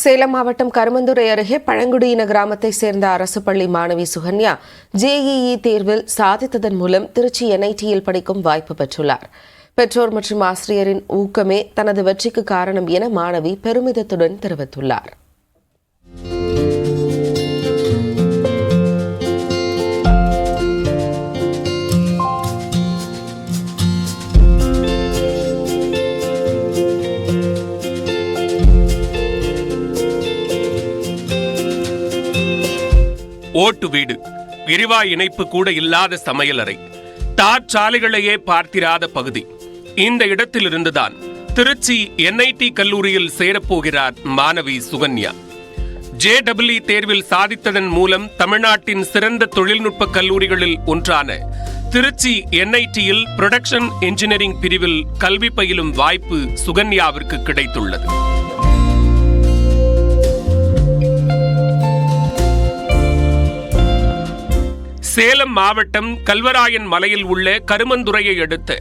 சேலம் மாவட்டம் கருமந்துறை அருகே பழங்குடியின கிராமத்தை சேர்ந்த அரசு பள்ளி மாணவி சுகன்யா ஜேஇஇ தேர்வில் சாதித்ததன் மூலம் திருச்சி NITயில் படிக்கும் வாய்ப்பு பெற்றுள்ளார். பெற்றோர் மற்றும் ஆசிரியரின் ஊக்கமே தனது வெற்றிக்கு காரணம் என மாணவி பெருமிதத்துடன் தெரிவித்துள்ளார். ஓட்டு வீடு, விரிவாய் இணைப்பு கூட இல்லாத சமையலறை, தார்ச்சாலைகளையே பார்த்திராத பகுதி. இந்த இடத்திலிருந்துதான் திருச்சி NIT கல்லூரியில் சேரப்போகிறார் மாணவி சுகன்யா. JEE தேர்வில் சாதித்ததன் மூலம் தமிழ்நாட்டின் சிறந்த தொழில்நுட்ப கல்லூரிகளில் ஒன்றான திருச்சி NITயில் புரொடக்ஷன் என்ஜினியரிங் பிரிவில் கல்வி பயிலும் வாய்ப்பு சுகன்யாவிற்கு கிடைத்துள்ளது. சேலம் மாவட்டம் கல்வராயன் மலையில் உள்ள கருமந்துறையை அடுத்த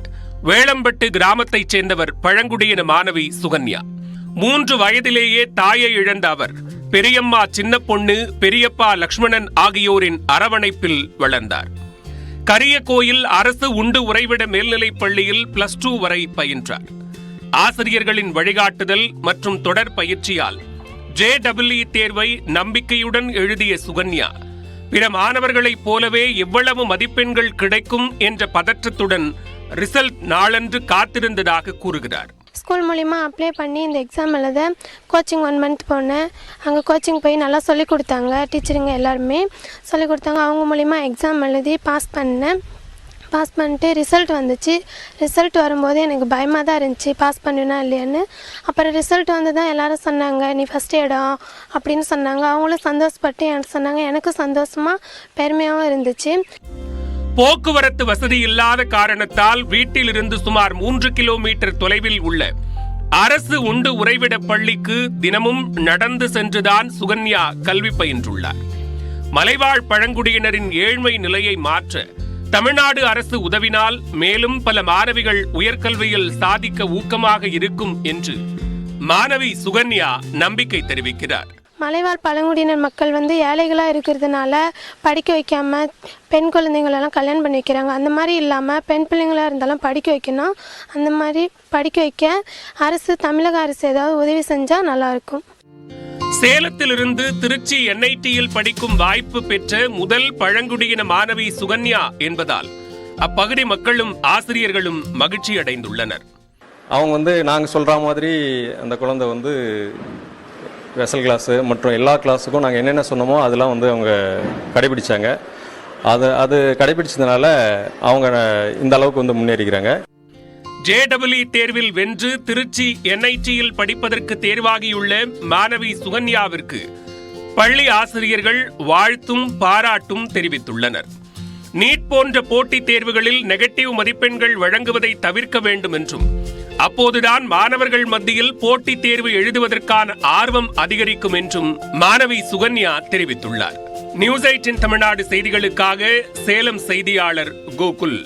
வேளம்பட்டு கிராமத்தைச் சேர்ந்தவர் பழங்குடியின மாணவி சுகன்யா. 3 வயதிலேயே தாயை இழந்த அவர் பெரியம்மா சின்ன பொண்ணு, பெரியப்பா லக்ஷ்மணன் ஆகியோரின் அரவணைப்பில் வளர்ந்தார். கரியகோயில் அரசு உண்டு உறைவிட மேல்நிலைப் பள்ளியில் +2 வரை பயின்றார். ஆசிரியர்களின் வழிகாட்டுதல் மற்றும் தொடர் பயிற்சியால் JEE தேர்வை நம்பிக்கையுடன் எழுதிய சுகன்யா பிற மாணவர்களைப் போலவே எவ்வளவு மதிப்பெண்கள் கிடைக்கும் என்ற பதற்றத்துடன் ரிசல்ட் நாளன்று காத்திருந்ததாக கூறுகிறார். ஸ்கூல் மூலிமா அப்ளை பண்ணி இந்த எக்ஸாம் எழுத கோச்சிங் 1 மந்த் போனேன். அங்கே கோச்சிங் போய் நல்லா சொல்லிக் கொடுத்தாங்க. டீச்சருங்க எல்லாருமே சொல்லிக் கொடுத்தாங்க. அவங்க மூலிமா எக்ஸாம் எழுதி பாஸ் பண்ணிட்டு ரிசல்ட் வந்துச்சு. ரிசல்ட் வரும்போது எனக்கு பயமாக தான் இருந்துச்சு, பாஸ் பண்ணுனா இல்லையான்னு. அப்புறம் ரிசல்ட் வந்து தான் எல்லாரும் சொன்னாங்க, நீ ஃபஸ்ட் இடம் அப்படின்னு சொன்னாங்க. அவங்களும் சந்தோஷப்பட்டு எனக்கு சொன்னாங்க. எனக்கும் சந்தோஷமாக பெருமையாகவும் இருந்துச்சு. போக்குவரத்து வசதி இல்லாத காரணத்தால் வீட்டிலிருந்து சுமார் 3 கிலோமீட்டர் தொலைவில் உள்ள அரசு உண்டு உறைவிட பள்ளிக்கு தினமும் நடந்து சென்றுதான் சுகன்யா கல்வி பயின்றுள்ளார். மலைவாழ் பழங்குடியினரின் ஏழ்மை நிலையை மாற்ற தமிழ்நாடு அரசு உதவினால் மேலும் பல மாணவிகள் உயர்கல்வியில் சாதிக்க ஊக்கமாக இருக்கும் என்று மாணவி சுகன்யா நம்பிக்கை தெரிவிக்கிறார். மலைவாழ் பழங்குடியினர் மக்கள் ஏழைகளாக இருக்கிறதுனால படிக்க வைக்காம பெண் குழந்தைங்களெல்லாம் கல்யாணம் பண்ணி வைக்கிறாங்க. அந்த மாதிரி இல்லாமல் பெண் பிள்ளைங்களாக இருந்தாலும் படிக்க வைக்கணும். அந்த மாதிரி படிக்க வைக்க தமிழக அரசு ஏதாவது உதவி செஞ்சால் நல்லாயிருக்கும். சேலத்திலிருந்து திருச்சி NITயில் படிக்கும் வாய்ப்பு பெற்ற முதல் பழங்குடியின மாணவி சுகன்யா என்பதால் அப்பகுதி மக்களும் ஆசிரியர்களும் மகிழ்ச்சி அடைந்துள்ளனர். அவங்க நாங்கள் சொல்கிற மாதிரி அந்த குழந்தை ஸ்பெஷல் கிளாஸு மற்றும் எல்லா கிளாஸுக்கும் நாங்கள் என்னென்ன சொன்னோமோ அதெல்லாம் அவங்க கடைபிடிச்சாங்க. அது கடைபிடிச்சதுனால அவங்க இந்த அளவுக்கு முன்னேறிக்கிறாங்க. JEE தேர்வில் வென்று திருச்சி NITயில் படிப்பதற்கு தேர்வாகியுள்ள மாணவி சுகன்யாவிற்கு பள்ளி ஆசிரியர்கள் வாழ்த்தும் பாராட்டும் தெரிவித்துள்ளனர். நீட் போன்ற போட்டித் தேர்வுகளில் நெகட்டிவ் மதிப்பெண்கள் வழங்குவதை தவிர்க்க வேண்டும் என்றும் அப்போதுதான் மாணவர்கள் மத்தியில் போட்டித் தேர்வு எழுதுவதற்கான ஆர்வம் அதிகரிக்கும் என்றும் மாணவி சுகன்யா தெரிவித்துள்ளார். News 8 தமிழ்நாடு செய்திகளுக்காக சேலம் செய்தியாளர் கோகுல்.